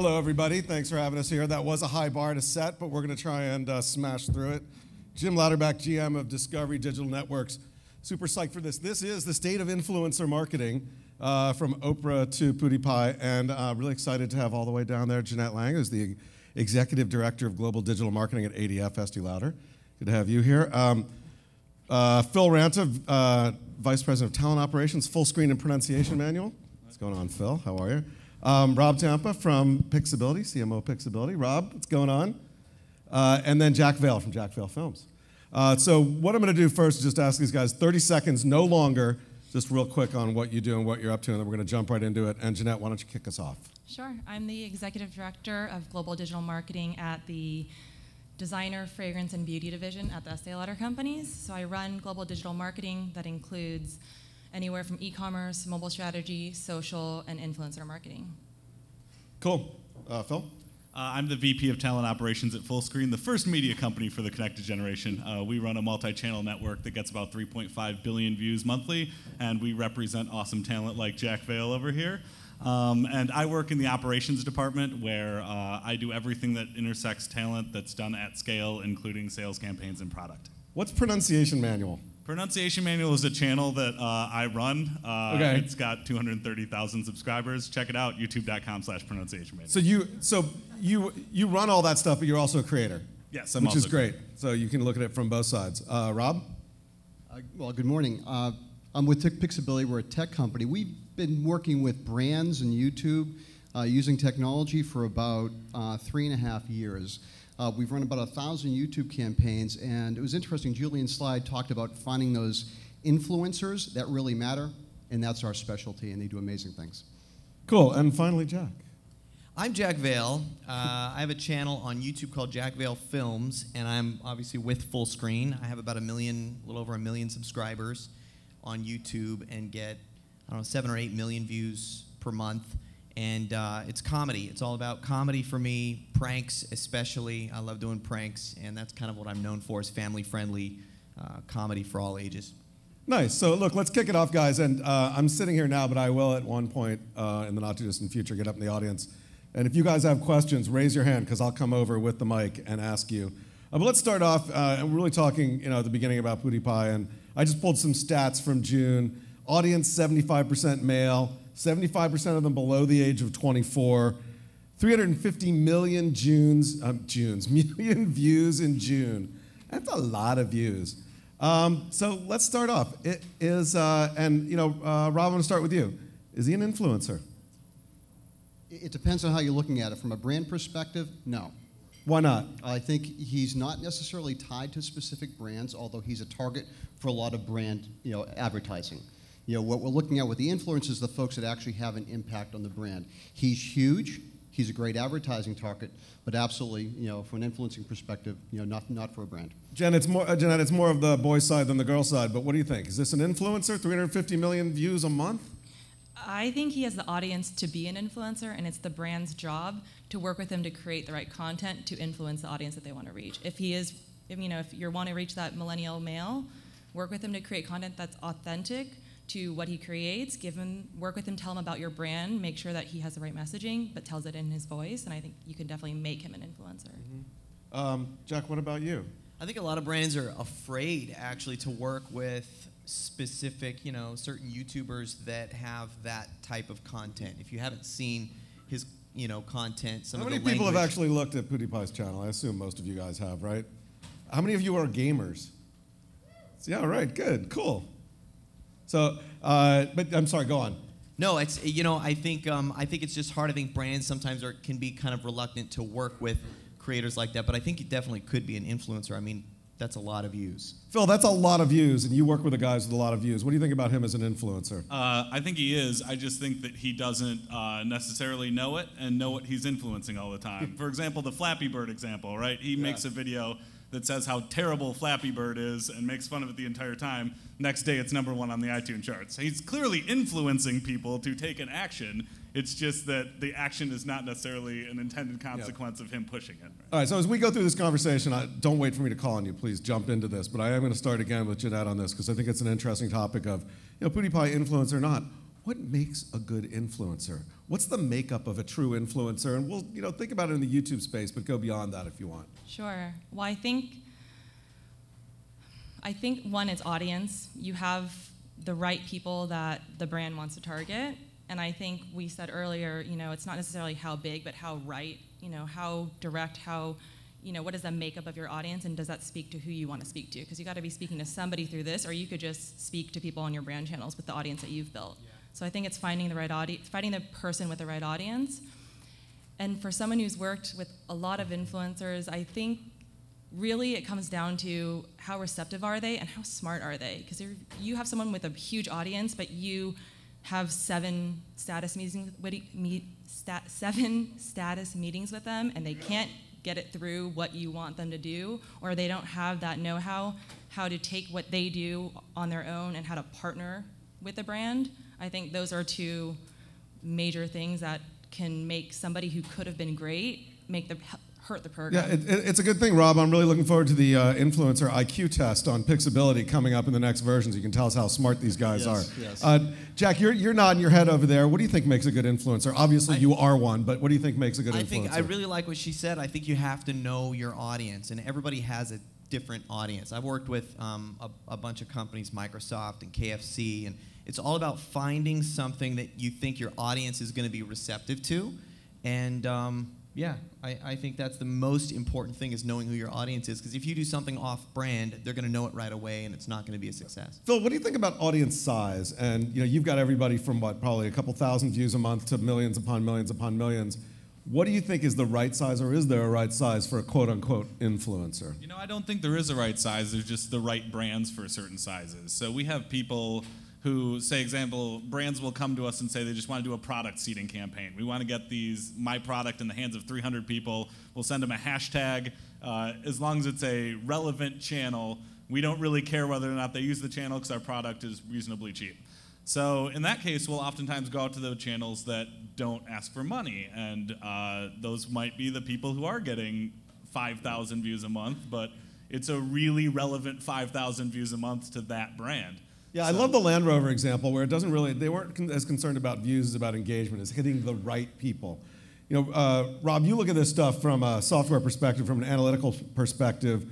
Hello, everybody. Thanks for having us here. That was a high bar to set, but we're going to try and smash through it. Jim Louderback, GM of Discovery Digital Networks. Super psyched for this. This is the state of influencer marketing from Oprah to PewDiePie, and really excited to have all the way down there Jeanette Liang, who's the Executive Director of Global Digital Marketing at ADF, Estee Lauder. Good to have you here. Phil Ranta, Vice President of Talent Operations, full screen and pronunciation manual. What's going on, Phil? How are you? Rob Ciampa from Pixability, CMO Pixability. Rob, what's going on? And then Jack Vale from Jack Vale Films. So what I'm going to do first is just ask these guys 30 seconds, no longer, just real quick on what you do and what you're up to, and then we're going to jump right into it. And Jeanette, why don't you kick us off? Sure. I'm the Executive Director of Global Digital Marketing at the Designer, Fragrance, and Beauty Division at the Estee Lauder Companies. So I run global digital marketing that includes anywhere from e-commerce, mobile strategy, social, and influencer marketing. Cool. Phil? I'm the VP of Talent Operations at Fullscreen, the first media company for the connected generation. We run a multi-channel network that gets about 3.5 billion views monthly, and we represent awesome talent like Jack Vale over here. And I work in the operations department where I do everything that intersects talent that's done at scale, including sales campaigns and product. What's Pronunciation Manual? Pronunciation Manual is a channel that I run. Okay. It's got 230,000 subscribers. Check it out, youtube.com/pronunciation manual. So you run all that stuff, but you're also a creator. Yes, which is great. So you can look at it from both sides. Rob? Well, good morning. I'm with Pixability. We're a tech company. We've been working with brands and YouTube using technology for about 3.5 years. We've run about 1,000 YouTube campaigns, and it was interesting. Julian's slide talked about finding those influencers that really matter, and that's our specialty, and they do amazing things. Cool. And finally, Jack. I'm Jack Vale. I have a channel on YouTube called Jack Vale Films, and I'm obviously with Fullscreen. I have about a little over 1 million subscribers on YouTube and get, 7 or 8 million views per month. And it's comedy. It's all about comedy for me, pranks especially. I love doing pranks, and that's kind of what I'm known for, is family-friendly comedy for all ages. Nice. So look, let's kick it off, guys. And I'm sitting here now, but I will at one point in the not-too-distant future get up in the audience. And if you guys have questions, raise your hand, because I'll come over with the mic and ask you. But let's start off, and we're really talking at the beginning about PewDiePie, and I just pulled some stats from June. Audience, 75% male. 75% of them below the age of 24, 350 million million views in June. That's a lot of views. So let's start off. Rob, I'm going to start with you. Is he an influencer? It depends on how you're looking at it. From a brand perspective, no. Why not? I think he's not necessarily tied to specific brands, although he's a target for a lot of brand advertising. What we're looking at with the influencers, the folks that actually have an impact on the brand. He's huge. He's a great advertising target, but absolutely, from an influencing perspective, not for a brand. Jeanette, it's more of the boy side than the girl side, but what do you think? Is this an influencer? 350 million views a month? I think he has the audience to be an influencer, and it's the brand's job to work with him to create the right content to influence the audience that they want to reach. If you want to reach that millennial male, work with him to create content that's authentic to what he creates, work with him, tell him about your brand, make sure that he has the right messaging, but tells it in his voice, and I think you can definitely make him an influencer. Mm-hmm. Jack, what about you? I think a lot of brands are afraid, actually, to work with specific, certain YouTubers that have that type of content. If you haven't seen his, content, How many people have actually looked at PewDiePie's channel? I assume most of you guys have, right? How many of you are gamers? Yeah, right, good, cool. So, but I'm sorry, go on. No, it's, I think it's just hard. I think brands sometimes can be kind of reluctant to work with creators like that, but I think he definitely could be an influencer. I mean, that's a lot of views. Phil, that's a lot of views, and you work with the guys with a lot of views. What do you think about him as an influencer? I think he is. I just think that he doesn't necessarily know it and know what he's influencing all the time. For example, the Flappy Bird example, right? He makes a video that says how terrible Flappy Bird is and makes fun of it the entire time. Next day, it's #1 on the iTunes charts. He's clearly influencing people to take an action. It's just that the action is not necessarily an intended consequence of him pushing it. Right? All right, so as we go through this conversation, don't wait for me to call on you. Please jump into this. But I am going to start again with Jeanette on this, because I think it's an interesting topic of, PewDiePie influencer or not. what makes a good influencer? What's the makeup of a true influencer? And we'll think about it in the YouTube space, but go beyond that if you want. Sure. Well, I think one, it's audience. You have the right people that the brand wants to target. And I think we said earlier, it's not necessarily how big, but how right, how direct, what is the makeup of your audience, and does that speak to who you want to speak to? Because you got to be speaking to somebody through this, or you could just speak to people on your brand channels with the audience that you've built. Yeah. So I think it's finding the right audience, finding the person with the right audience. And for someone who's worked with a lot of influencers, I think really it comes down to how receptive are they and how smart are they? Because you have someone with a huge audience, but you have 7 status meetings with them, and they can't get it through what you want them to do, or they don't have that know-how how to take what they do on their own and how to partner with the brand. I think those are 2 major things that can make somebody who could have been great hurt the program. Yeah, it's a good thing, Rob. I'm really looking forward to the influencer IQ test on Pixability coming up in the next version, so you can tell us how smart these guys are. Yes. Jack, you're nodding your head over there. What do you think makes a good influencer? Obviously, you are one, but what do you think makes a good influencer? I really like what she said. I think you have to know your audience, and everybody has a different audience. I've worked with a bunch of companies, Microsoft and KFC, and it's all about finding something that you think your audience is going to be receptive to, and yeah, I think that's the most important thing, is knowing who your audience is, because if you do something off-brand, they're going to know it right away, and it's not going to be a success. Phil, what do you think about audience size? And you've got everybody from probably a couple thousand views a month to millions upon millions upon millions. What do you think is the right size, or is there a right size for a quote-unquote influencer? I don't think there is a right size. There's just the right brands for certain sizes. So we have people who, say, example, brands will come to us and say they just want to do a product seeding campaign. We want to get my product in the hands of 300 people. We'll send them a hashtag. As long as it's a relevant channel, we don't really care whether or not they use the channel, because our product is reasonably cheap. So in that case, we'll oftentimes go out to the channels that don't ask for money, and those might be the people who are getting 5,000 views a month, but it's a really relevant 5,000 views a month to that brand. Yeah, I love the Land Rover example, where they weren't as concerned about views as about engagement, as hitting the right people. Rob, you look at this stuff from a software perspective, from an analytical perspective.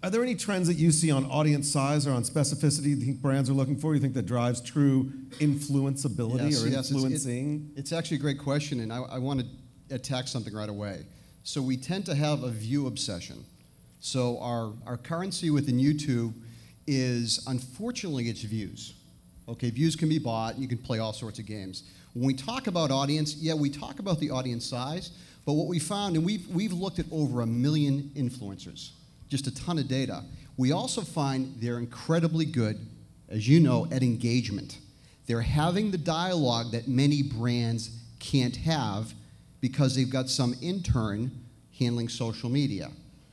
Are there any trends that you see on audience size or on specificity you think brands are looking for? You think that drives true influenceability or influencing? It's actually a great question, and I want to attack something right away. So we tend to have a view obsession. So our currency within YouTube is, unfortunately, it's views. Okay, views can be bought, and you can play all sorts of games. When we talk about audience, yeah, we talk about the audience size, but what we found, and we've looked at over 1 million influencers, just a ton of data. We also find they're incredibly good, as you know, at engagement. They're having the dialogue that many brands can't have because they've got some intern handling social media.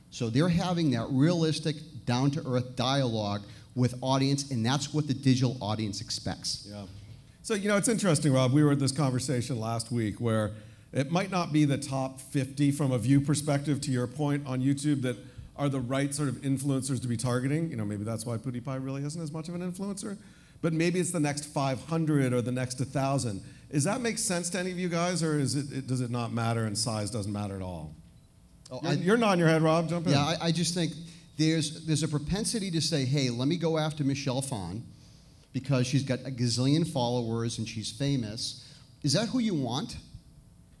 So they're having that realistic, down-to-earth dialogue with audience, and that's what the digital audience expects. Yeah. So, it's interesting, Rob. We were at this conversation last week where it might not be the top 50 from a view perspective, to your point, on YouTube that are the right sort of influencers to be targeting. Maybe that's why PewDiePie really isn't as much of an influencer. But maybe it's the next 500 or the next 1,000. Does that make sense to any of you guys, or does it not matter and size doesn't matter at all? You're nodding your head, Rob. Jump in. Yeah, I just think there's a propensity to say, hey, let me go after Michelle Phan because she's got a gazillion followers and she's famous. Is that who you want?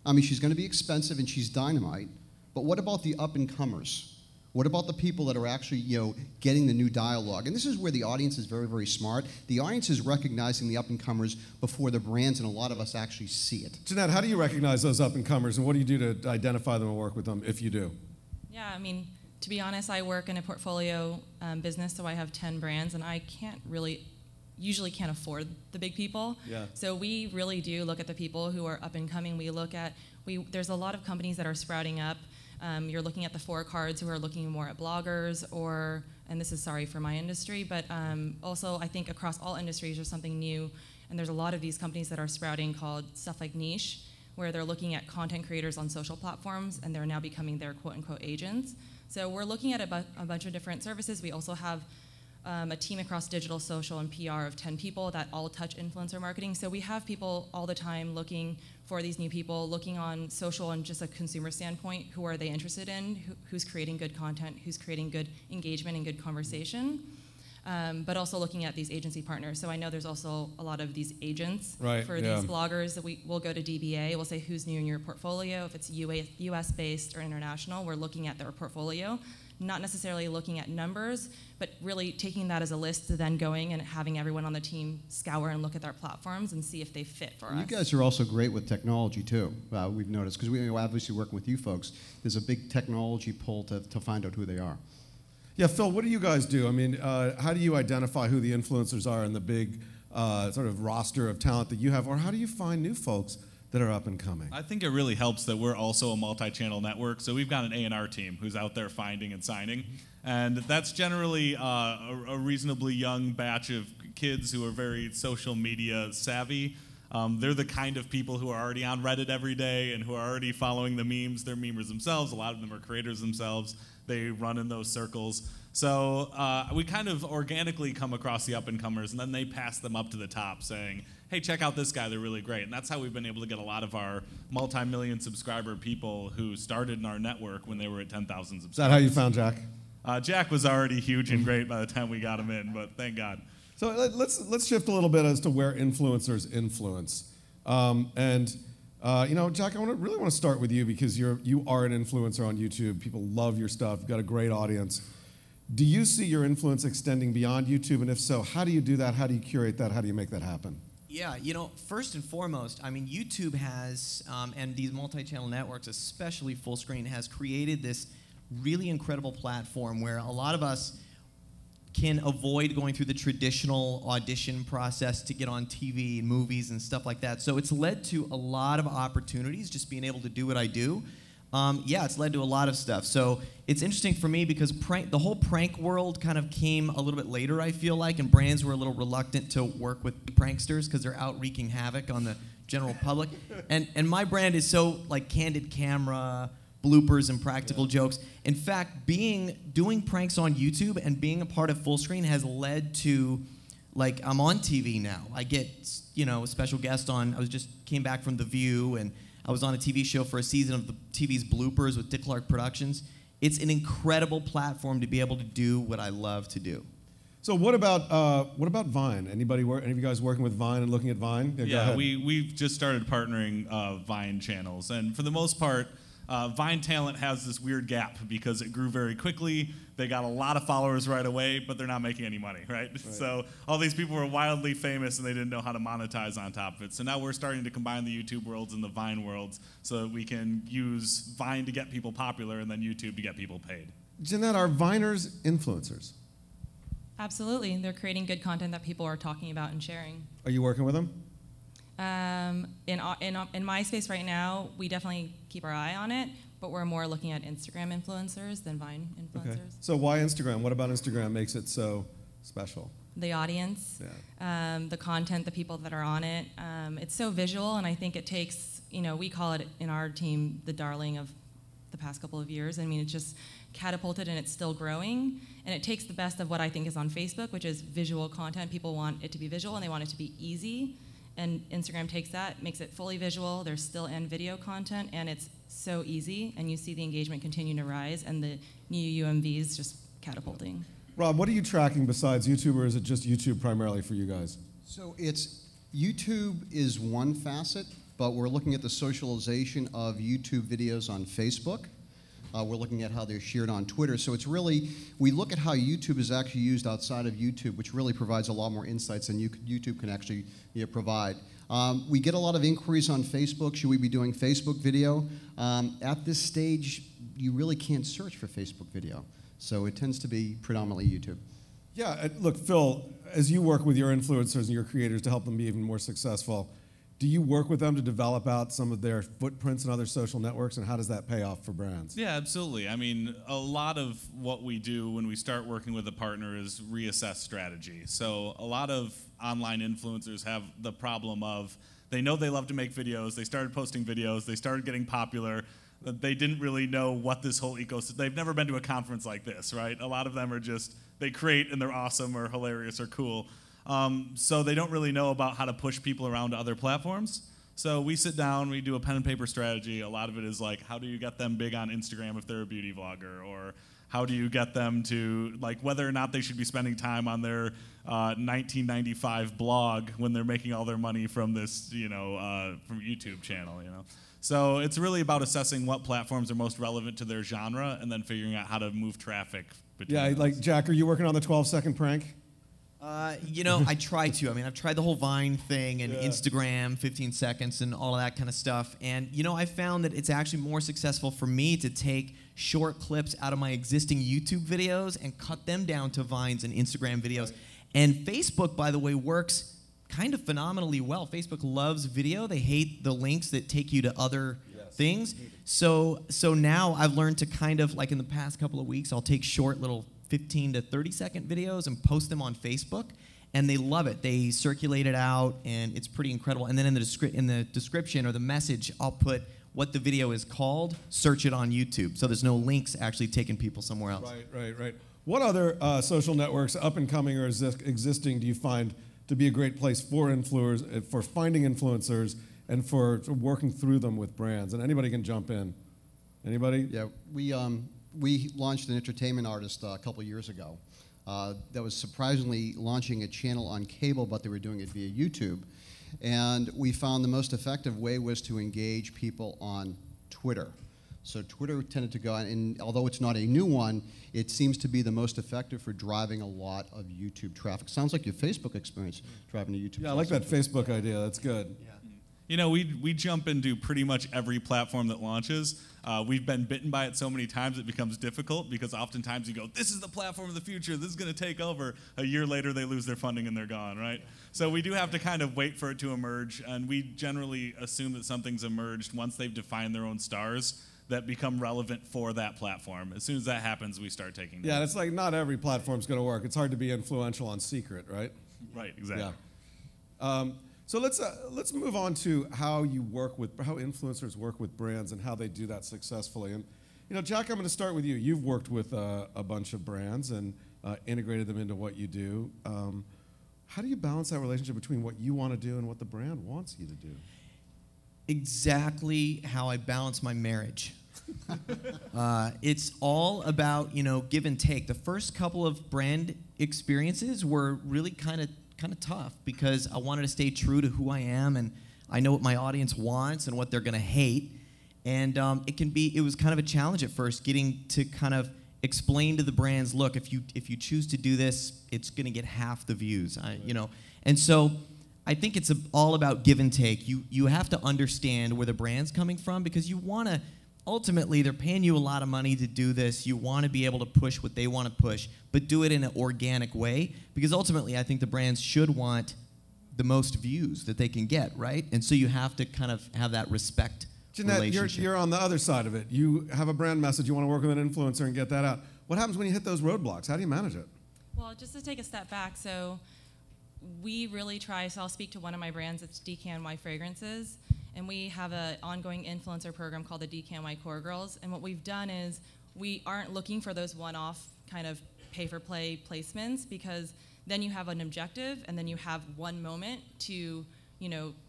I mean, she's going to be expensive and she's dynamite, but what about the up-and-comers? What about the people that are actually, getting the new dialogue? And this is where the audience is very, very smart. The audience is recognizing the up-and-comers before the brands, and a lot of us actually see it. Jeanette, how do you recognize those up-and-comers, and what do you do to identify them and work with them, if you do? Yeah, I mean, to be honest, I work in a portfolio business, so I have 10 brands, and I usually can't afford the big people. Yeah. So we really do look at the people who are up and coming. There's a lot of companies that are sprouting up. You're looking at the 4 cards who are looking more at bloggers, and this is sorry for my industry, but also I think across all industries there's something new, and there's a lot of these companies that are sprouting called stuff like niche, where they're looking at content creators on social platforms, and they're now becoming their quote-unquote agents. So we're looking at a bunch of different services. We also have a team across digital, social, and PR of 10 people that all touch influencer marketing. So we have people all the time looking for these new people, looking on social and just a consumer standpoint, who are they interested in, who's creating good content, who's creating good engagement and good conversation, but also looking at these agency partners. So I know there's also a lot of these agents for these bloggers that we'll go to DBA, we'll say who's new in your portfolio, if it's US based or international, we're looking at their portfolio. Not necessarily looking at numbers, but really taking that as a list to then going and having everyone on the team scour and look at their platforms and see if they fit for us. You guys are also great with technology too, we've noticed, because we obviously working with you folks. There's a big technology pull to find out who they are. Yeah, Phil, what do you guys do? I mean, how do you identify who the influencers are in the big sort of roster of talent that you have, or how do you find new folks that are up and coming? I think it really helps that we're also a multi-channel network, so we've got an A&R team who's out there finding and signing, and that's generally a reasonably young batch of kids who are very social media savvy. They're the kind of people who are already on Reddit every day and who are already following the memes. They're memers themselves. A lot of them are creators themselves. They run in those circles. So we kind of organically come across the up-and-comers, and then they pass them up to the top saying, hey, check out this guy, they're really great. And that's how we've been able to get a lot of our multi-million subscriber people who started in our network when they were at 10,000 subscribers. Is that how you found Jack? Jack was already huge and great by the time we got him in, but thank God. So let's shift a little bit as to where influencers influence. You know, Jack, I really want to start with you because you are an influencer on YouTube. People love your stuff. You've got a great audience. Do you see your influence extending beyond YouTube? And if so, how do you do that? How do you curate that? How do you make that happen? Yeah, you know, first and foremost, I mean, YouTube has, and these multi-channel networks, especially Fullscreen, has created this really incredible platform where a lot of us can avoid going through the traditional audition process to get on TV and movies and stuff like that. So it's led to a lot of opportunities, just being able to do what I do. Yeah, it's led to a lot of stuff. So it's interesting for me because the whole prank world kind of came a little bit later, I feel like, and brands were a little reluctant to work with pranksters because they're out wreaking havoc on the general public. And my brand is so like candid camera, bloopers, and practical jokes. In fact, doing pranks on YouTube and being a part of Fullscreen has led to, like, I'm on TV now. I get, you know, a special guest on. Came back from The View, and I was on a TV show for a season of the TV's Bloopers with Dick Clark Productions. It's an incredible platform to be able to do what I love to do. So what about Vine? Any of you guys working with Vine and looking at Vine? Yeah, we've just started partnering Vine channels, and for the most part, Vine talent has this weird gap because it grew very quickly. They got a lot of followers right away, but they're not making any money, right? So all these people were wildly famous and they didn't know how to monetize on top of it. So now we're starting to combine the YouTube worlds and the Vine worlds so that we can use Vine to get people popular and then YouTube to get people paid. Jeanette, are Viners influencers? Absolutely. They're creating good content that people are talking about and sharing. Are you working with them? In my space right now, we definitely keep our eye on it, but we're more looking at Instagram influencers than Vine influencers. Okay. So why Instagram? What about Instagram makes it so special? The audience, the content, the people that are on it. It's so visual, and I think it takes, you know, we call it in our team the darling of the past couple of years. I mean, it's just catapulted and it's still growing, and it takes the best of what I think is on Facebook, which is visual content. People want it to be visual and they want it to be easy. And Instagram takes that, makes it fully visual. There's still and video content, and it's so easy. And you see the engagement continue to rise, and the new UMVs just catapulting. Rob, what are you tracking besides YouTube, or is it just YouTube primarily for you guys? So YouTube is one facet, but we're looking at the socialization of YouTube videos on Facebook. We're looking at how they're shared on Twitter. So it's really, we look at how YouTube is actually used outside of YouTube, which really provides a lot more insights than YouTube can actually provide. We get a lot of inquiries on Facebook. Should we be doing Facebook video? At this stage, you really can't search for Facebook video. So it tends to be predominantly YouTube. Yeah, look, Phil, as you work with your influencers and your creators to help them be even more successful, do you work with them to develop out some of their footprints in other social networks, and how does that pay off for brands? Yeah, absolutely. I mean, a lot of what we do when we start working with a partner is reassess strategy. So a lot of online influencers have the problem of they know they love to make videos, they started posting videos, they started getting popular, They didn't really know what this whole ecosystem, they've never been to a conference like this, right? A lot of them are just, they create and they're awesome or hilarious or cool. So they don't really know about how to push people around to other platforms. So we sit down, we do a pen and paper strategy. A lot of it is like, how do you get them big on Instagram if they're a beauty vlogger? Or how do you get them to, like, whether or not they should be spending time on their 1995 blog when they're making all their money from this, from YouTube channel, So it's really about assessing what platforms are most relevant to their genre and then figuring out how to move traffic between Yeah, those. like Jack, are you working on the 12-second prank? I try to. I mean, I've tried the whole Vine thing and Instagram, 15 seconds, and all of that kind of stuff. And, I found that it's actually more successful for me to take short clips out of my existing YouTube videos and cut them down to Vines and Instagram videos. Right. And Facebook, by the way, works kind of phenomenally well. Facebook loves video. They hate the links that take you to other things. So now I've learned to kind of, like in the past couple of weeks, I'll take short little 15 to 30-second videos and post them on Facebook, and they love it. They circulate it out, and it's pretty incredible. And then in the description or the message, I'll put what the video is called, search it on YouTube. So there's no links actually taking people somewhere else. Right. What other social networks, up and coming or existing, do you find to be a great place for influencers, for finding influencers, and for working through them with brands? And anybody can jump in. Anybody? Yeah, we launched an entertainment artist a couple years ago that was surprisingly launching a channel on cable, but they were doing it via YouTube. And we found the most effective way was to engage people on Twitter. So Twitter tended to go, and although it's not a new one, it seems to be the most effective for driving a lot of YouTube traffic. Sounds like your Facebook experience driving to YouTube. Yeah, I like that Facebook idea. That's good. Yeah. We jump into pretty much every platform that launches. We've been bitten by it so many times it becomes difficult because oftentimes you go, this is the platform of the future, this is going to take over. A year later they lose their funding and they're gone, right? So we do have to kind of wait for it to emerge, and we generally assume that something's emerged once they've defined their own stars that become relevant for that platform. As soon as that happens, we start taking them. Yeah, it's like not every platform's going to work. It's hard to be influential on secret, right? Right, exactly. Yeah. So let's move on to how influencers work with brands and how they do that successfully. And Jack, I'm going to start with you. You've worked with a bunch of brands and integrated them into what you do. How do you balance that relationship between what you want to do and what the brand wants you to do? Exactly how I balance my marriage. It's all about give and take. The first couple of brand experiences were really kind of tough because I wanted to stay true to who I am, and I know what my audience wants and what they're going to hate. And it was kind of a challenge at first, getting to kind of explain to the brands, look, if you choose to do this, it's going to get half the views, And so I think it's all about give and take. You have to understand where the brand's coming from because you want to. Ultimately, they're paying you a lot of money to do this. You want to be able to push what they want to push, but do it in an organic way because ultimately I think the brands should want the most views that they can get, right? And so you have to kind of have that respect relationship. Jeanette, you're on the other side of it. You have a brand message. You want to work with an influencer and get that out. What happens when you hit those roadblocks? How do you manage it? Well, just to take a step back, so we really try, so I'll speak to one of my brands, it's DKNY Fragrances, and we have an ongoing influencer program called the DKNY Core Girls, and what we've done is we aren't looking for those one-off kind of pay-for-play placements because then you have an objective and then you have one moment to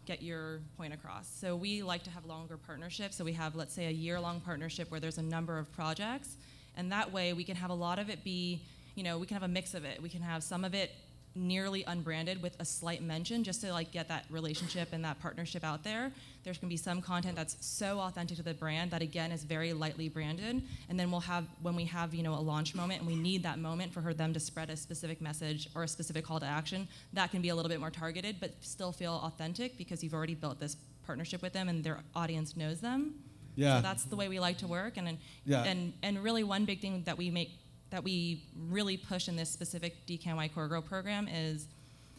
get your point across. So we like to have longer partnerships, so we have, let's say, a year-long partnership where there's a number of projects, and that way we can have a lot of it be, we can have a mix of it. We can have some of it nearly unbranded with a slight mention just to get that relationship and that partnership out there. There's going to be some content that's so authentic to the brand that again is very lightly branded, and then when we have a launch moment and we need that moment for them to spread a specific message or a specific call to action, that can be a little bit more targeted but still feel authentic because you've already built this partnership with them and their audience knows them. Yeah. So that's the way we like to work, and really one big thing that we really push in this specific DKNY Core Girl program is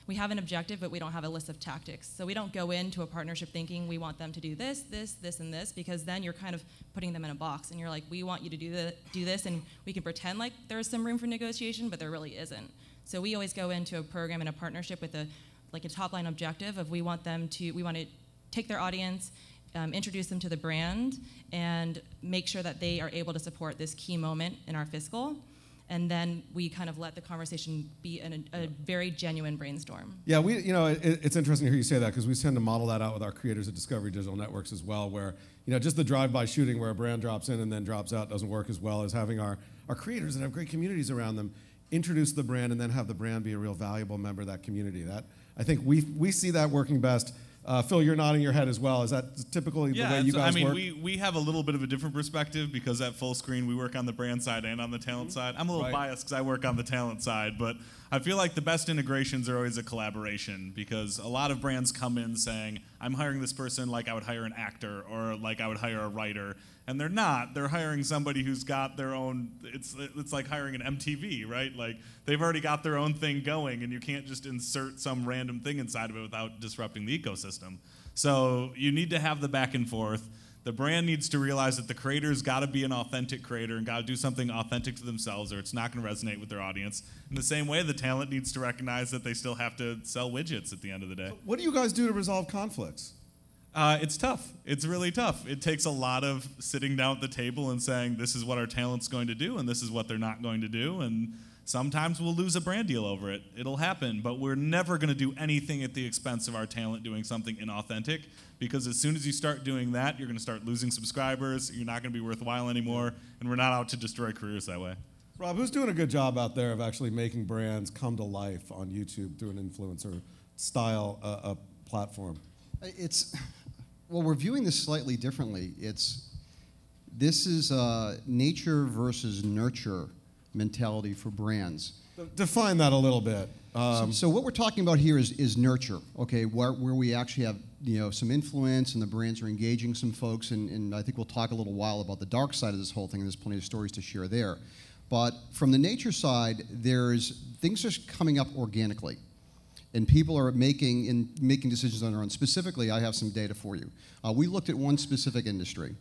we have an objective, but we don't have a list of tactics. So we don't go into a partnership thinking we want them to do this, and this, because then you're kind of putting them in a box, and you're like, we want you to do this, and we can pretend like there's some room for negotiation, but there really isn't. So we always go into a program and a partnership with a top-line objective of we want to take their audience introduce them to the brand, and make sure that they are able to support this key moment in our fiscal. And then we kind of let the conversation be a very genuine brainstorm. Yeah, it's interesting to hear you say that, because we tend to model that out with our creators at Discovery Digital Networks as well, where just the drive-by shooting where a brand drops in and then drops out doesn't work as well as having our creators that have great communities around them introduce the brand and then have the brand be a real valuable member of that community. That I think we see that working best. Phil, you're nodding your head as well. Is that typically the way you guys work? We have a little bit of a different perspective because at Full Screen we work on the brand side and on the talent side. I'm a little biased because I work on the talent side, but I feel like the best integrations are always a collaboration, because a lot of brands come in saying, I'm hiring this person like I would hire an actor or like I would hire a writer. And they're not. They're hiring somebody who's got their own, it's like hiring an MTV, right? Like, they've already got their own thing going, and you can't just insert some random thing inside of it without disrupting the ecosystem. So you need to have the back and forth. The brand needs to realize that the creator's got to be an authentic creator and got to do something authentic to themselves, or it's not going to resonate with their audience. In the same way, the talent needs to recognize that they still have to sell widgets at the end of the day. What do you guys do to resolve conflicts? It's tough. It's really tough. It takes a lot of sitting down at the table and saying, this is what our talent's going to do and this is what they're not going to do. And sometimes we'll lose a brand deal over it. It'll happen. But we're never going to do anything at the expense of our talent doing something inauthentic, because as soon as you start doing that, you're going to start losing subscribers. You're not going to be worthwhile anymore. And we're not out to destroy careers that way. Rob, who's doing a good job out there of actually making brands come to life on YouTube through an influencer style platform? Well, we're viewing this slightly differently. This is nature versus nurture mentality for brands. Define that a little bit. So what we're talking about here is nurture, okay, where we actually have some influence and the brands are engaging some folks, and I think we'll talk a little while about the dark side of this whole thing, and there's plenty of stories to share there. But from the nature side, things are coming up organically. And people are making decisions on their own. Specifically, I have some data for you. We looked at one specific industry,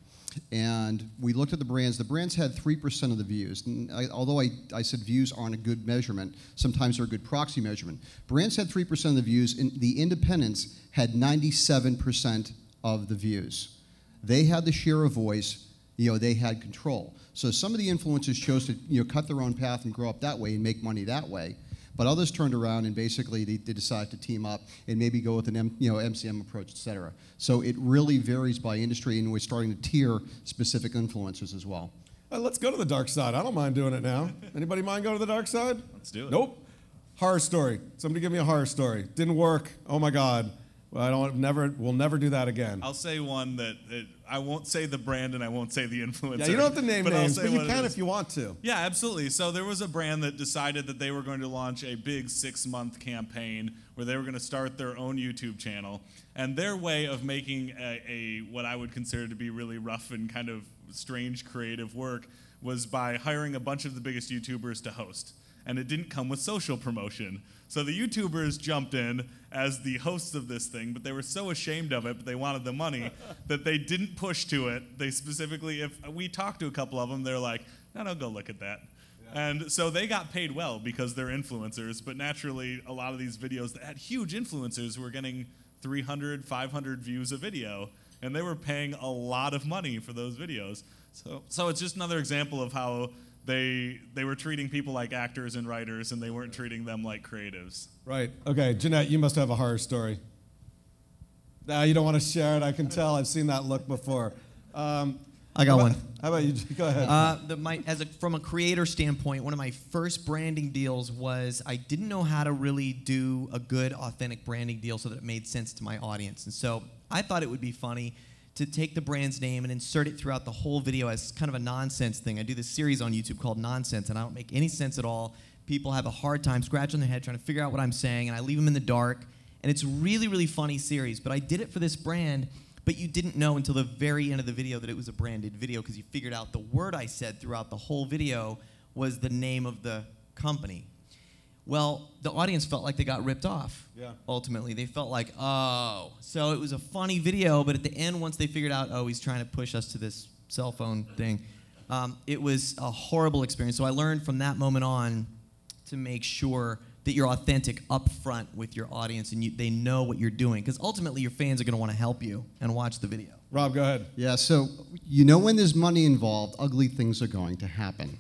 and we looked at the brands. The brands had 3% of the views. And although I said views aren't a good measurement, sometimes they're a good proxy measurement. Brands had 3% of the views, and the independents had 97% of the views. They had the share of voice. They had control. So some of the influencers chose to cut their own path and grow up that way and make money that way. But others turned around and basically they decided to team up and maybe go with an MCM approach, et cetera. So it really varies by industry, and we're starting to tier specific influencers as well. Let's go to the dark side. I don't mind doing it now. Anybody mind going to the dark side? Let's do it. Nope. Horror story. Somebody give me a horror story. Didn't work. Oh my God. Well, we'll never do that again. I'll say one that I won't say the brand and I won't say the influencer. Yeah, you don't have to name names, but you can if you want to. Yeah, absolutely. So there was a brand that decided that they were going to launch a big 6-month campaign where they were going to start their own YouTube channel. And their way of making what I would consider to be really rough and kind of strange creative work was by hiring a bunch of the biggest YouTubers to host. And it didn't come with social promotion. So the YouTubers jumped in as the hosts of this thing, but they were so ashamed of it, but they wanted the money, that they didn't push to it. They specifically, if we talked to a couple of them, they're like, no, go look at that. Yeah. And so they got paid well because they're influencers, but naturally a lot of these videos that had huge influencers were getting 300, 500 views a video, and they were paying a lot of money for those videos. So it's just another example of how they were treating people like actors and writers, and they weren't treating them like creatives. Right. Okay, Jeanette, you must have a horror story. You don't want to share it. I can tell. I've seen that look before. I got one. How about you? Go ahead. From a creator standpoint, one of my first branding deals was I didn't know how to really do a good, authentic branding deal so that it made sense to my audience. And so I thought it would be funny to take the brand's name and insert it throughout the whole video as kind of a nonsense thing. I do this series on YouTube called Nonsense, and I don't make any sense at all. People have a hard time scratching their head trying to figure out what I'm saying, and I leave them in the dark. And it's a really, really funny series. But I did it for this brand, but you didn't know until the very end of the video that it was a branded video, because you figured out the word I said throughout the whole video was the name of the company. Well, the audience felt like they got ripped off. Yeah. Ultimately, they felt like, oh. So it was a funny video, but at the end, once they figured out, oh, he's trying to push us to this cell phone thing, it was a horrible experience. So I learned from that moment on to make sure that you're authentic up front with your audience and they know what you're doing. Because ultimately, your fans are going to want to help you and watch the video. Rob, go ahead. Yeah, so you know when there's money involved, ugly things are going to happen.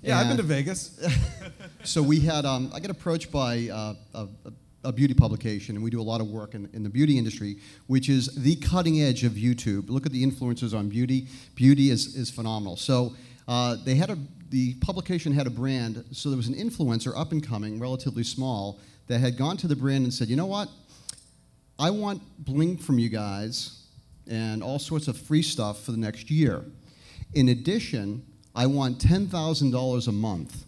Yeah, I've been to Vegas. So we had, I got approached by a beauty publication, and we do a lot of work in the beauty industry, which is the cutting edge of YouTube. Look at the influencers on beauty. Beauty is phenomenal. So the publication had a brand, so there was an influencer up and coming, relatively small, that had gone to the brand and said, you know what? I want bling from you guys and all sorts of free stuff for the next year. In addition, I want $10,000 a month,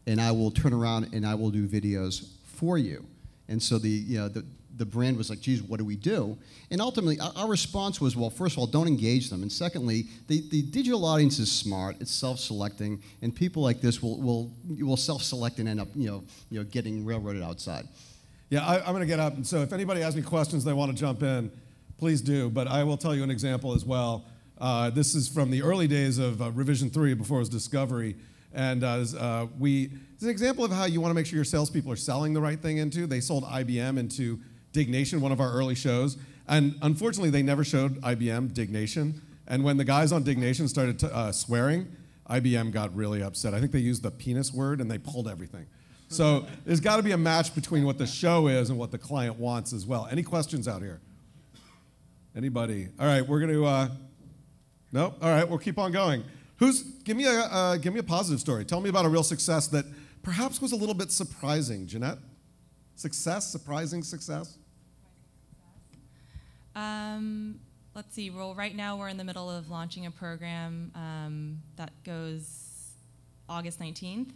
and I will turn around and I will do videos for you. And so the brand was like, geez, what do we do? And ultimately, our response was, well, first of all, don't engage them. And secondly, the digital audience is smart. It's self-selecting. And people like this will self-select and end up getting railroaded outside. Yeah, I'm going to get up. And so if anybody has any questions they want to jump in, please do. But I will tell you an example as well. This is from the early days of Revision 3 before it was Discovery. And it's an example of how you want to make sure your salespeople are selling the right thing into. They sold IBM into Dignation, one of our early shows. And unfortunately, they never showed IBM Dignation. And when the guys on Dignation started swearing, IBM got really upset. I think they used the penis word, and they pulled everything. So there's got to be a match between what the show is and what the client wants as well. Any questions out here? Anybody? All right, we're going to... Nope? All right, we'll keep on going. Give me a positive story. Tell me about a real success that perhaps was a little bit surprising. Jeanette? Success? Surprising success? Let's see. Well, right now we're in the middle of launching a program that goes August 19th.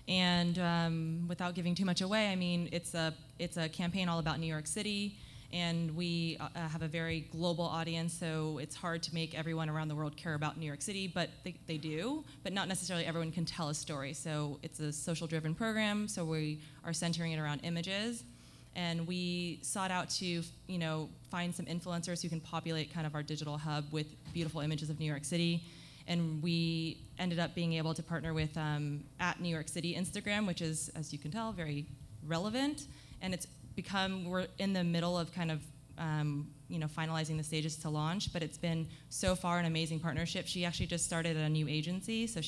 And without giving too much away, I mean, it's a campaign all about New York City. And we have a very global audience, so it's hard to make everyone around the world care about New York City, but they do, but not necessarily everyone can tell a story. So it's a social-driven program, so we are centering it around images. And we sought out to, find some influencers who can populate kind of our digital hub with beautiful images of New York City. And we ended up being able to partner with @New York City Instagram, which is, as you can tell, very relevant. And we're in the middle of kind of, finalizing the stages to launch, but it's been so far an amazing partnership. She actually just started a new agency, so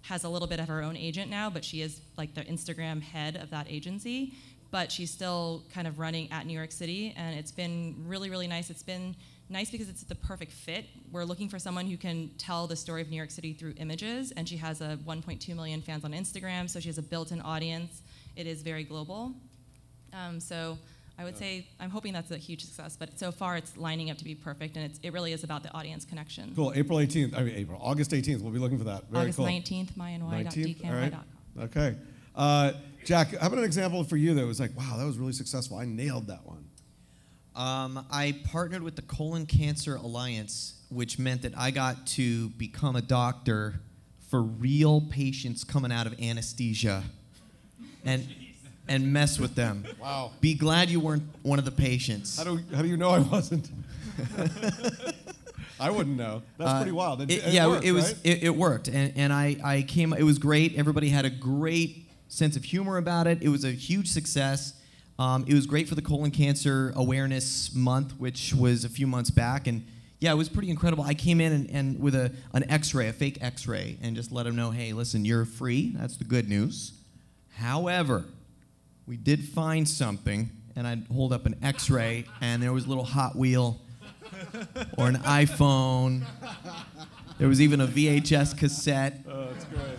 has a little bit of her own agent now, but she is like the Instagram head of that agency. But she's still kind of running @New York City, and it's been really, really nice. It's been nice because it's the perfect fit. We're looking for someone who can tell the story of New York City through images, and she has 1.2 million fans on Instagram, so she has a built-in audience. It is very global. So I would say I'm hoping that's a huge success, but so far it's lining up to be perfect, and it really is about the audience connection. Cool. August 18th. We'll be looking for that. Very August cool. 19th, myny.dcanny.com. Okay. Jack, how about an example for you that was like, wow, that was really successful. I nailed that one. I partnered with the Colon Cancer Alliance, which meant that I got to become a doctor for real patients coming out of anesthesia and mess with them. Wow. Be glad you weren't one of the patients. How do you know I wasn't? I wouldn't know. That's pretty wild. It worked, and I came. It was great. Everybody had a great sense of humor about it. It was a huge success. It was great for the Colon Cancer Awareness Month, which was a few months back, and yeah, it was pretty incredible. I came in and with an X-ray, a fake X-ray, and just let them know, hey, listen, you're free. That's the good news. However, we did find something, and I'd hold up an X-ray, and there was a little Hot Wheel or an iPhone. There was even a VHS cassette. Oh, that's great.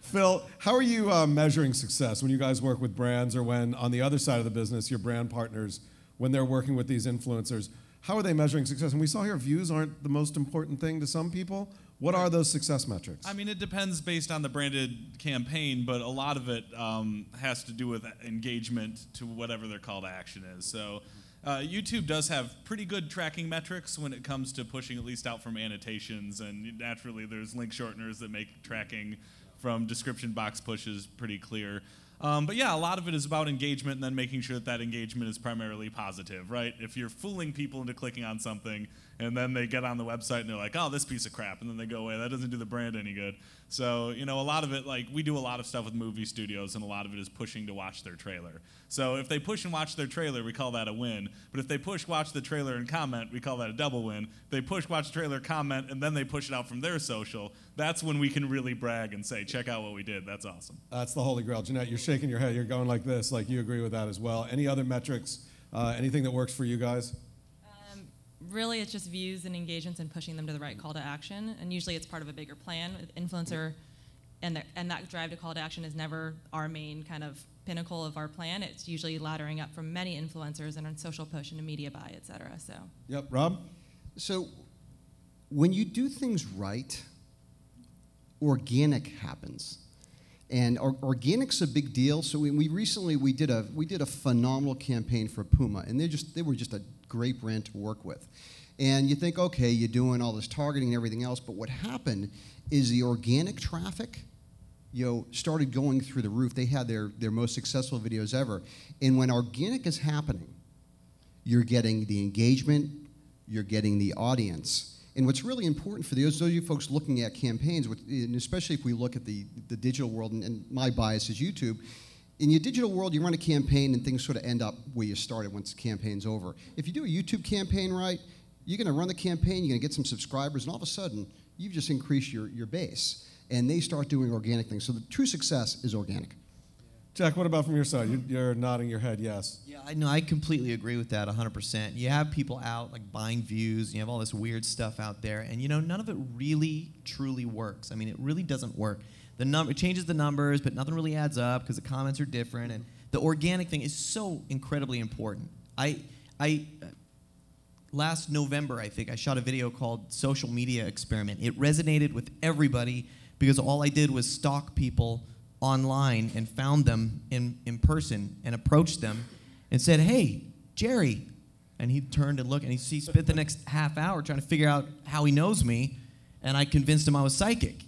Phil, how are you measuring success when you guys work with brands or when, on the other side of the business, your brand partners, when they're working with these influencers, how are they measuring success? And we saw here views aren't the most important thing to some people. What are those success metrics? I mean, it depends based on the branded campaign, but a lot of it has to do with engagement to whatever their call to action is. So YouTube does have pretty good tracking metrics when it comes to pushing at least out from annotations, and naturally there's link shorteners that make tracking from description box pushes pretty clear. But yeah, a lot of it is about engagement and then making sure that engagement is primarily positive, right? If you're fooling people into clicking on something and then they get on the website and they're like, oh, this piece of crap, and then they go away, that doesn't do the brand any good. So, you know, a lot of it, like, we do a lot of stuff with movie studios, and a lot of it is pushing to watch their trailer. So if they push and watch their trailer, we call that a win. But if they push, watch the trailer, and comment, we call that a double win. If they push, watch the trailer, comment, and then they push it out from their social, that's when we can really brag and say, check out what we did. That's awesome. That's the holy grail. Jeanette, you're shaking your head. You're going like this, like you agree with that as well. Any other metrics, anything that works for you guys? Really, it's just views and engagements and pushing them to the right call to action. And usually it's part of a bigger plan. Influencer and that drive to call to action is never our main kind of pinnacle of our plan. It's usually laddering up from many influencers and on social push and a media buy, et cetera. So. Yep, Rob? So when you do things right, organic happens. And organic's a big deal. So we recently did a phenomenal campaign for Puma, and they were just a great brand to work with. And you think, okay, you're doing all this targeting and everything else, but what happened is the organic traffic, started going through the roof. They had their most successful videos ever. And when organic is happening, you're getting the engagement, you're getting the audience. And what's really important for those of you folks looking at campaigns, and especially if we look at the digital world, and my bias is YouTube, in your digital world, you run a campaign and things sort of end up where you started once the campaign's over. If you do a YouTube campaign right, you're going to run the campaign, you're going to get some subscribers, and all of a sudden, you've just increased your base. And they start doing organic things. So the true success is organic. Jack, what about from your side? You're nodding your head yes. Yeah, I completely agree with that 100%. You have people out like buying views, and you have all this weird stuff out there, and none of it really truly works. I mean, it really doesn't work. It changes the numbers, but nothing really adds up because the comments are different, and the organic thing is so incredibly important. Last November, I think, I shot a video called Social Media Experiment. It resonated with everybody because all I did was stalk people online and found them in person and approached them and said, hey, Jerry. And he turned and looked, and he spent the next half hour trying to figure out how he knows me, and I convinced him I was psychic,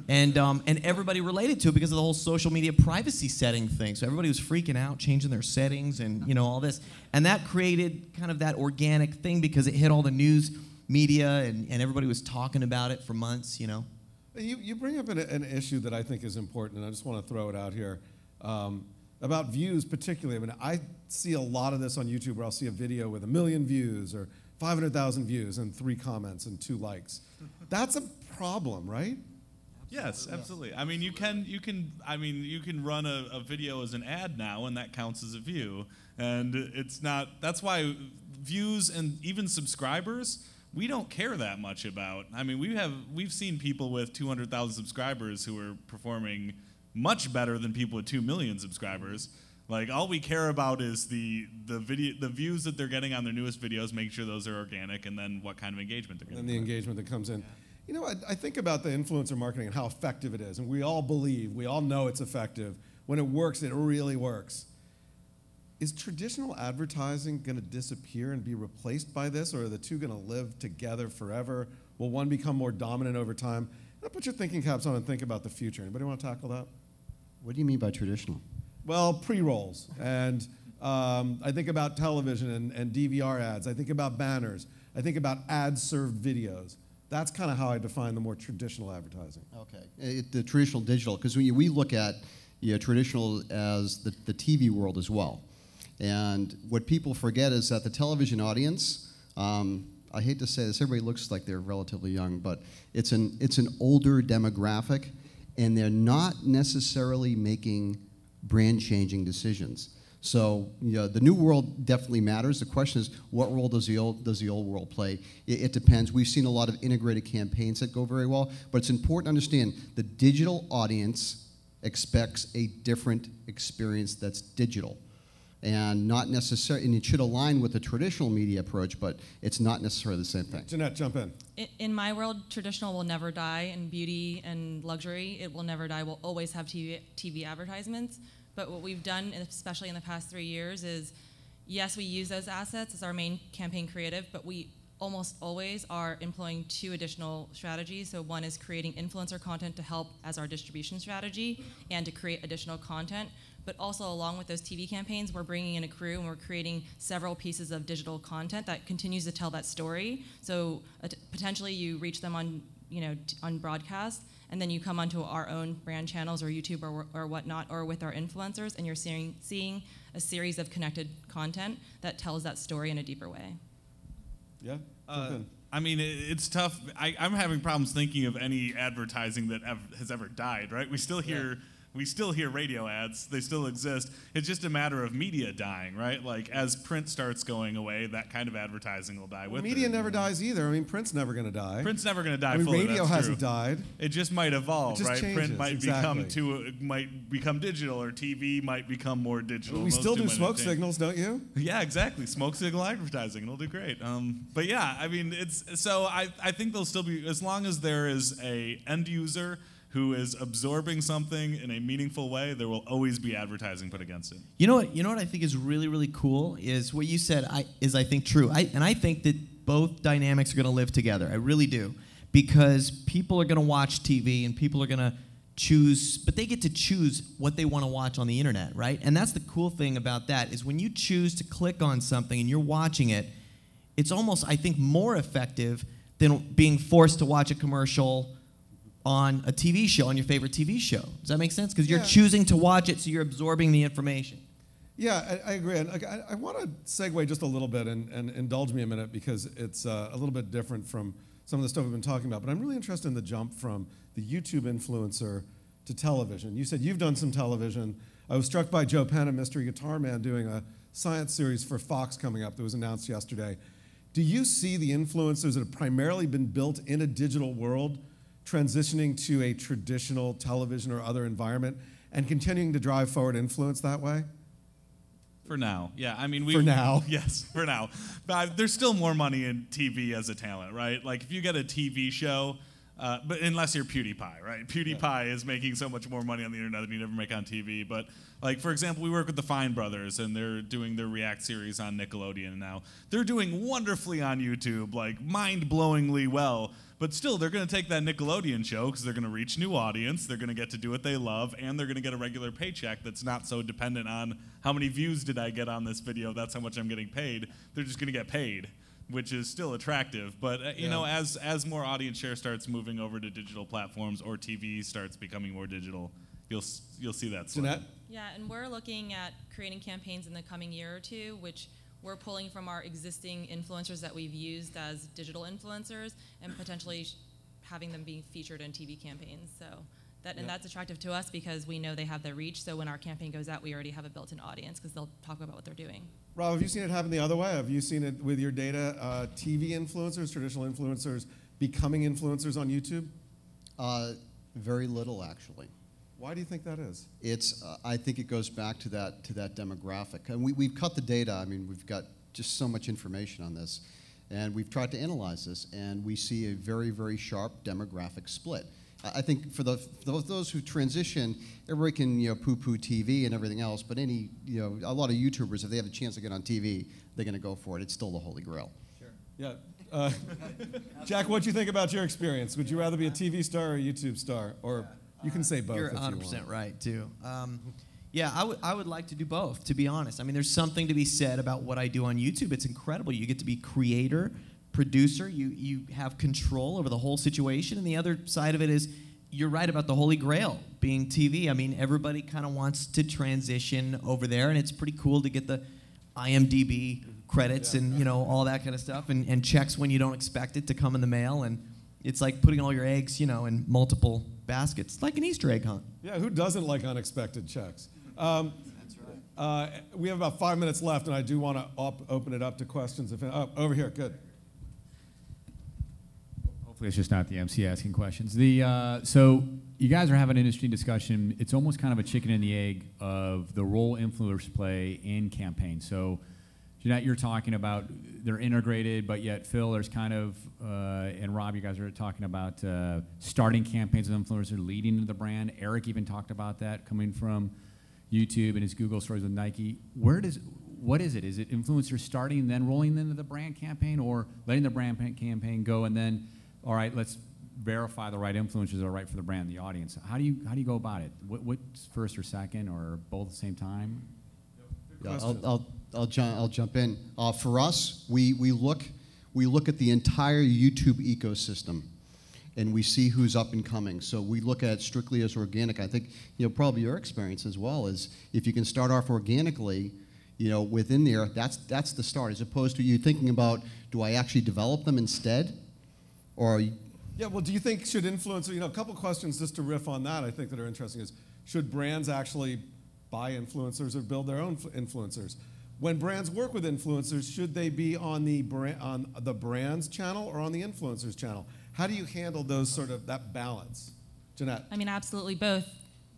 And everybody related to it because of the whole social media privacy setting thing. So everybody was freaking out, changing their settings and all this. And that created kind of that organic thing because it hit all the news media and everybody was talking about it for months, You bring up an issue that I think is important, and I just want to throw it out here. About views particularly. I mean, I see a lot of this on YouTube where I'll see a video with 1 million views or 500,000 views and 3 comments and 2 likes. That's a problem, right? Yes, absolutely. I mean, you can run a video as an ad now, and that counts as a view. And it's not. That's why views and even subscribers, we don't care that much about. I mean, we've seen people with 200,000 subscribers who are performing much better than people with 2 million subscribers. Like, all we care about is the views that they're getting on their newest videos, make sure those are organic, and then what kind of engagement they're getting. And the engagement that comes in. I think about the influencer marketing and how effective it is, and we all know it's effective. When it works, it really works. Is traditional advertising going to disappear and be replaced by this, or are the two going to live together forever? Will one become more dominant over time? Put your thinking caps on and think about the future. Anybody want to tackle that? What do you mean by traditional? Well, pre-rolls, and I think about television and DVR ads. I think about banners. I think about ad-served videos. That's kind of how I define the more traditional advertising. Okay, the traditional digital, because we look at traditional as the TV world as well. And what people forget is that the television audience, I hate to say this, everybody looks like they're relatively young, but it's an older demographic, and they're not necessarily making brand-changing decisions. So the new world definitely matters. The question is, what role does the old world play? It depends. We've seen a lot of integrated campaigns that go very well, but it's important to understand the digital audience expects a different experience that's digital, and not necessarily. And it should align with the traditional media approach, but it's not necessarily the same thing. Jeanette, jump in. In my world, traditional will never die. In beauty and luxury, it will never die. We'll always have TV advertisements. But what we've done, especially in the past 3 years, is yes, we use those assets as our main campaign creative, but we almost always are employing 2 additional strategies. So one is creating influencer content to help as our distribution strategy and to create additional content. But also along with those TV campaigns, we're bringing in a crew and we're creating several pieces of digital content that continues to tell that story. So potentially you reach them on, on broadcast, and then you come onto our own brand channels or YouTube or whatnot, or with our influencers, and you're seeing a series of connected content that tells that story in a deeper way. Yeah? I mean, it's tough. I'm having problems thinking of any advertising that has ever died, right? We still hear radio ads. They still exist. It's just a matter of media dying, right? Like, as print starts going away, that kind of advertising will die with it. Media never dies either. I mean, print's never going to die. Print's never going to die I mean, fully. radio That's hasn't true. died. It just might evolve, It just right? changes, Print might exactly. might become digital, or TV might become more digital. We Those still two do might smoke change. signals, don't you? Yeah, exactly. Smoke signal advertising. It'll do great. But yeah, I mean, I think they'll still be, as long as there is a end user who is absorbing something in a meaningful way, there will always be advertising put against it. You know what I think is really, really cool is what you said is I think true. I think that both dynamics are going to live together. I really do. Because people are going to watch TV and people are going to choose, but they get to choose what they want to watch on the internet, right? And that's the cool thing about that is when you choose to click on something and you're watching it, it's almost, I think, more effective than being forced to watch a commercial on a TV show, on your favorite TV show. Does that make sense? Because you're choosing to watch it, so you're absorbing the information. Yeah, I agree. And I want to segue just a little bit and indulge me a minute because it's a little bit different from some of the stuff we've been talking about. But I'm really interested in the jump from the YouTube influencer to television. You said you've done some television. I was struck by Joe Penn and Mystery Guitar Man doing a science series for Fox coming up that was announced yesterday. Do you see the influencers that have primarily been built in a digital world transitioning to a traditional television or other environment and continuing to drive forward influence that way? For now, yeah. I mean, For now. Yes, for now. But there's still more money in TV as a talent, right? Like, if you get a TV show, but unless you're PewDiePie, right? PewDiePie is making so much more money on the internet than you'd ever make on TV. But, like, for example, we work with the Fine Brothers, and they're doing their React series on Nickelodeon now. They're doing wonderfully on YouTube, like, mind-blowingly well. But still, they're going to take that Nickelodeon show because they're going to reach new audience, they're going to get to do what they love, and they're going to get a regular paycheck that's not so dependent on how many views did I get on this video, that's how much I'm getting paid. They're just going to get paid, which is still attractive. But you know, as more audience share starts moving over to digital platforms or TV starts becoming more digital, you'll see that. Jeanette? Yeah, and we're looking at creating campaigns in the coming year or two, which we're pulling from our existing influencers that we've used as digital influencers and potentially having them be featured in TV campaigns. So that's attractive to us because we know they have the reach. So when our campaign goes out, we already have a built-in audience because they'll talk about what they're doing. Rob, have you seen it happen the other way? Have you seen it with your data, TV influencers, traditional influencers, becoming influencers on YouTube? Very little, actually. Why do you think that is? It's, I think it goes back to that demographic. And we've cut the data. I mean, we've got just so much information on this. And we've tried to analyze this, and we see a very, very sharp demographic split. I think for those who transition, everybody can poo-poo TV and everything else, but a lot of YouTubers, if they have a chance to get on TV, they're going to go for it. It's still the holy grail. Sure. Yeah. Jack, what do you think about your experience? Would you rather be a TV star or a YouTube star? Or you can say both. You're if 100% you want. right, too. Yeah, I would like to do both, to be honest. I mean, there's something to be said about what I do on YouTube. It's incredible. You get to be creator, producer. You have control over the whole situation. And the other side of it is you're right about the holy grail being TV. I mean, everybody kind of wants to transition over there, and it's pretty cool to get the IMDb credits and all that kind of stuff and checks when you don't expect it to come in the mail. And it's like putting all your eggs, in multiple baskets, like an Easter egg hunt. Yeah, who doesn't like unexpected checks? That's right. We have about 5 minutes left, and I do want to open it up to questions. Over here, good. Hopefully it's just not the MC asking questions. So you guys are having an interesting discussion. It's almost kind of a chicken and the egg of the role influencers play in campaigns. So Jeanette, you're talking about they're integrated, but yet Phil, there's kind of, and Rob, you guys are talking about starting campaigns with influencers, leading to the brand. Eric even talked about that coming from YouTube and his Google stories with Nike. What is it? Is it influencers starting, then rolling into the brand campaign, or letting the brand campaign go and then, all right, let's verify the right influencers that are right for the brand and the audience? How do you go about it? What's first or second, or both at the same time? Yeah, I'll jump in. For us, we look at the entire YouTube ecosystem, and we see who's up and coming. So we look at it strictly as organic. I think, probably your experience as well is if you can start off organically, within there, that's the start, as opposed to you thinking about, do I actually develop them instead? Or yeah, well, do you think should influencers, a couple questions just to riff on that I think that are interesting is, should brands actually buy influencers or build their own influencers? When brands work with influencers, should they be on the brand's channel or on the influencer's channel? How do you handle that balance? Jeanette? I mean, absolutely both.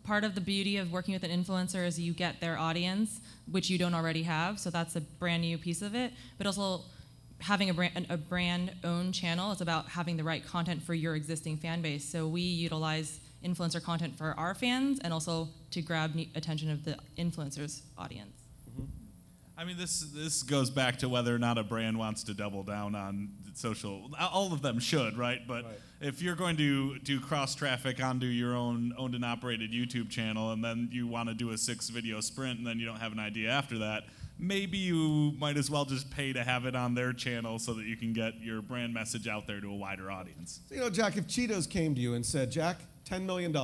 Part of the beauty of working with an influencer is you get their audience, which you don't already have, so that's a brand new piece of it. But also, having a brand-owned channel is about having the right content for your existing fan base. So we utilize influencer content for our fans and also to grab attention of the influencer's audience. I mean, this goes back to whether or not a brand wants to double down on social. All of them should, right? But if you're going to do cross-traffic onto your own owned and operated YouTube channel, and then you want to do a 6-video sprint, and then you don't have an idea after that, maybe you might as well just pay to have it on their channel so that you can get your brand message out there to a wider audience. So, Jack, if Cheetos came to you and said, Jack, $10 million,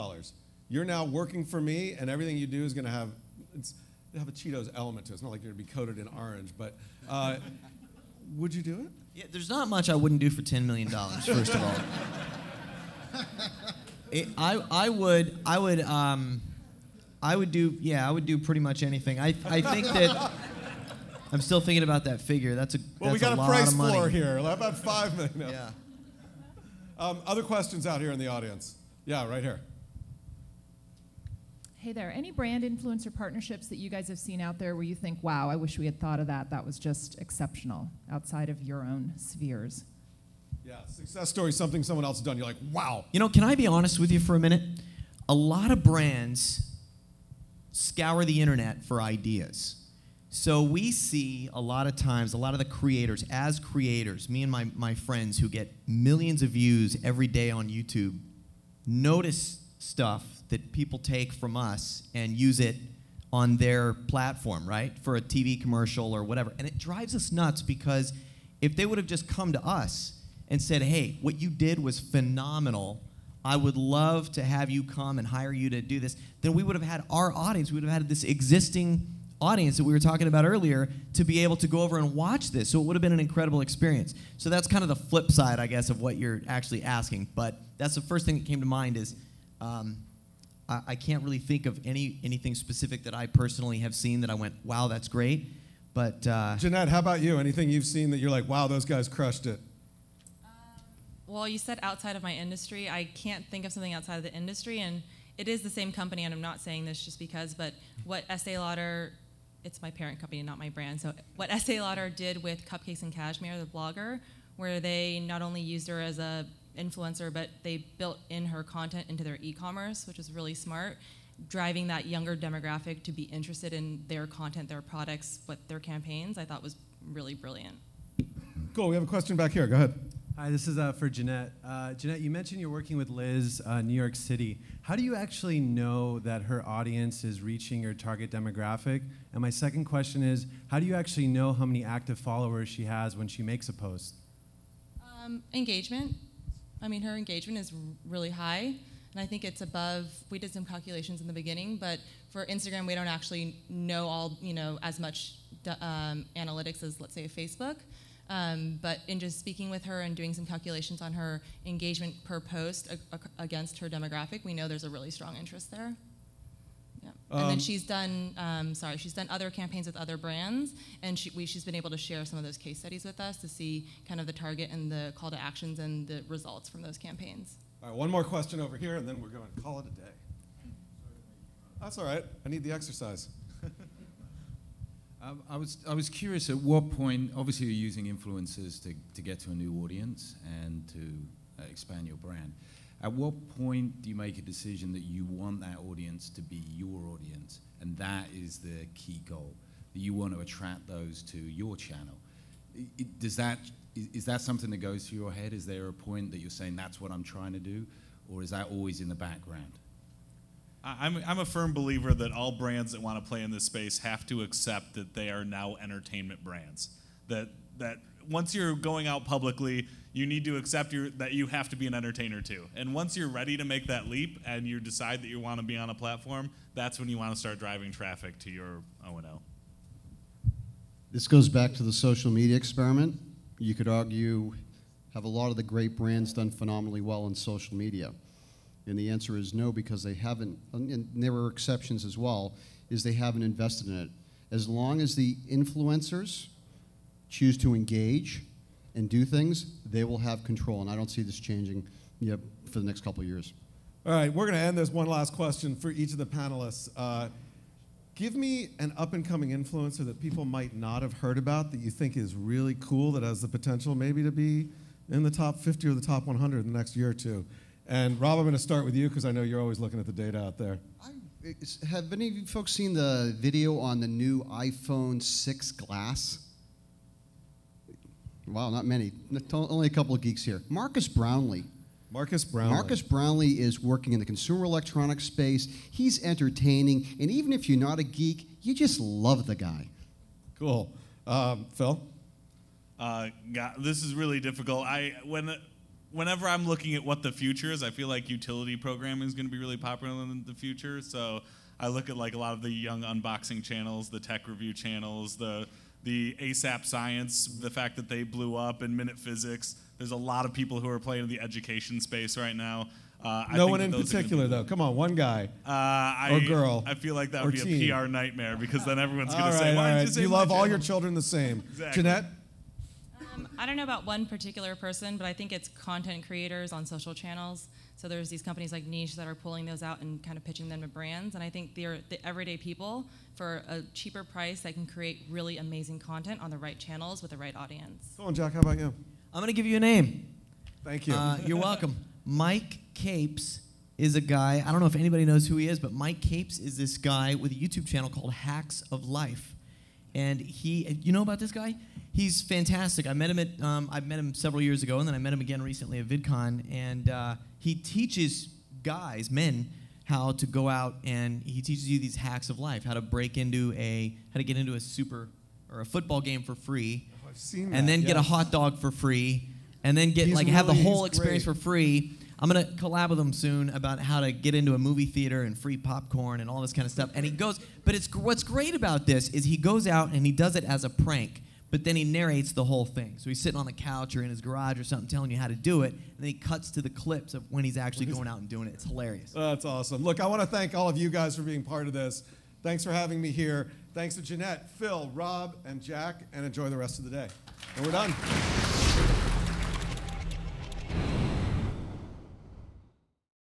you're now working for me, and everything you do is going to have a Cheetos element to it. It's not like you're going to be coated in orange, but would you do it? Yeah, there's not much I wouldn't do for $10 million, first of all. I would do pretty much anything. I think that I'm still thinking about that figure. That's a well, that's we got a a price lot of floor money. here. How about $5 million? Yeah. Other questions out here in the audience? Yeah, right here. Hey there, any brand influencer partnerships that you guys have seen out there where you think, wow, I wish we had thought of that. That was just exceptional outside of your own spheres? Yeah, success story, something someone else has done. You're like, wow. Can I be honest with you for a minute? A lot of brands scour the internet for ideas. So we see a lot of times, a lot of the creators, as creators, me and my friends who get millions of views every day on YouTube, notice stuff that people take from us and use it on their platform, right? For a TV commercial or whatever. And it drives us nuts because if they would have just come to us and said, hey, what you did was phenomenal, I would love to have you come and hire you to do this, then we would have had our audience, we would have had this existing audience that we were talking about earlier to be able to go over and watch this. So it would have been an incredible experience. So that's kind of the flip side, I guess, of what you're actually asking. But that's the first thing that came to mind is I can't really think of anything specific that I personally have seen that I went, wow, that's great. But Jeanette, how about you? Anything you've seen that you're like, wow, those guys crushed it? Well, you said outside of my industry. I can't think of something outside of the industry, and it is the same company, and I'm not saying this just because, but what Estee Lauder, it's my parent company, not my brand, so what Estee Lauder did with Cupcakes and Cashmere, the blogger, where they not only used her as a influencer, but they built in her content into their e-commerce, which is really smart, driving that younger demographic to be interested in their content, their products, their campaigns, I thought was really brilliant. Cool, we have a question back here. Go ahead. Hi, this is for Jeanette. Jeanette, you mentioned you're working with Liz, New York City. How do you actually know that her audience is reaching your target demographic? And my second question is, how do you actually know how many active followers she has when she makes a post? Engagement. I mean, her engagement is really high, and I think it's above, we did some calculations in the beginning, but for Instagram, we don't actually know as much analytics as, let's say, Facebook. But in just speaking with her and doing some calculations on her engagement per post against her demographic, we know there's a really strong interest there. Yeah. And then she's done, she's done other campaigns with other brands, and she's been able to share some of those case studies with us to see kind of the target and the call to actions and the results from those campaigns. All right, one more question over here, and then we're going to call it a day. That's all right. I need the exercise. I was curious at what point, obviously you're using influencers to get to a new audience and to expand your brand. At what point do you make a decision that you want that audience to be your audience, and that is the key goal, that you want to attract those to your channel? Is that something that goes through your head? Is there a point that you're saying that's what I'm trying to do, or is that always in the background? I'm a firm believer that all brands that want to play in this space have to accept that they are now entertainment brands. That once you're going out publicly, you need to accept that you have to be an entertainer too. And once you're ready to make that leap and you decide that you want to be on a platform, that's when you want to start driving traffic to your O&O. This goes back to the social media experiment. You could argue, have a lot of the great brands done phenomenally well on social media? And the answer is no, because they haven't, and there were exceptions as well, is they haven't invested in it. As long as the influencers choose to engage and do things, they will have control, and I don't see this changing for the next couple of years. All right, we're going to end this one last question for each of the panelists. Give me an up-and-coming influencer that people might not have heard about that you think is really cool, that has the potential maybe to be in the top 50 or the top 100 in the next year or two. And Rob, I'm going to start with you because I know you're always looking at the data out there. Have any of you folks seen the video on the new iPhone 6 glass? Wow, not many. Only a couple of geeks here. Marcus Brownlee. Marcus Brownlee. Marcus Brownlee is working in the consumer electronics space. He's entertaining, and even if you're not a geek, you just love the guy. Cool. Phil? God, this is really difficult. Whenever I'm looking at what the future is, I feel like utility programming is going to be really popular in the future. So I look at like a lot of the young unboxing channels, the tech review channels, the ASAP Science, the fact that they blew up, in Minute Physics. There's a lot of people who are playing in the education space right now. No one in particular, though. Come on, one guy or girl. I feel like that would be teen. a PR nightmare because then everyone's going to say, why did you say you my love all channel? your children the same. Exactly. Jeanette? I don't know about one particular person, but I think it's content creators on social channels. So there's these companies like Niche that are pulling those out and kind of pitching them to brands. And I think they're the everyday people for a cheaper price that can create really amazing content on the right channels with the right audience. Go on, Jack. How about you? I'm going to give you a name. Thank you. You're welcome. Mike Capes is a guy, I don't know if anybody knows who he is, but Mike Capes is this guy with a YouTube channel called Hacks of Life. And you know about this guy? He's fantastic. I met him several years ago, and then I met him again recently at VidCon. And he teaches guys, men, how to go out, and he teaches you these hacks of life, how to get into a football game for free, I've seen and that, then get a yes. hot dog for free, and then have the whole experience for free. I'm going to collab with him soon about how to get into a movie theater and free popcorn and all this kind of stuff. And he goes, but what's great about this is he goes out and he does it as a prank, but then he narrates the whole thing. So he's sitting on the couch or in his garage or something telling you how to do it, and then he cuts to the clips of when he's actually going out and doing it. It's hilarious. That's awesome. Look, I want to thank all of you guys for being part of this. Thanks for having me here. Thanks to Jeanette, Phil, Rob, and Jack, and enjoy the rest of the day. And we're done.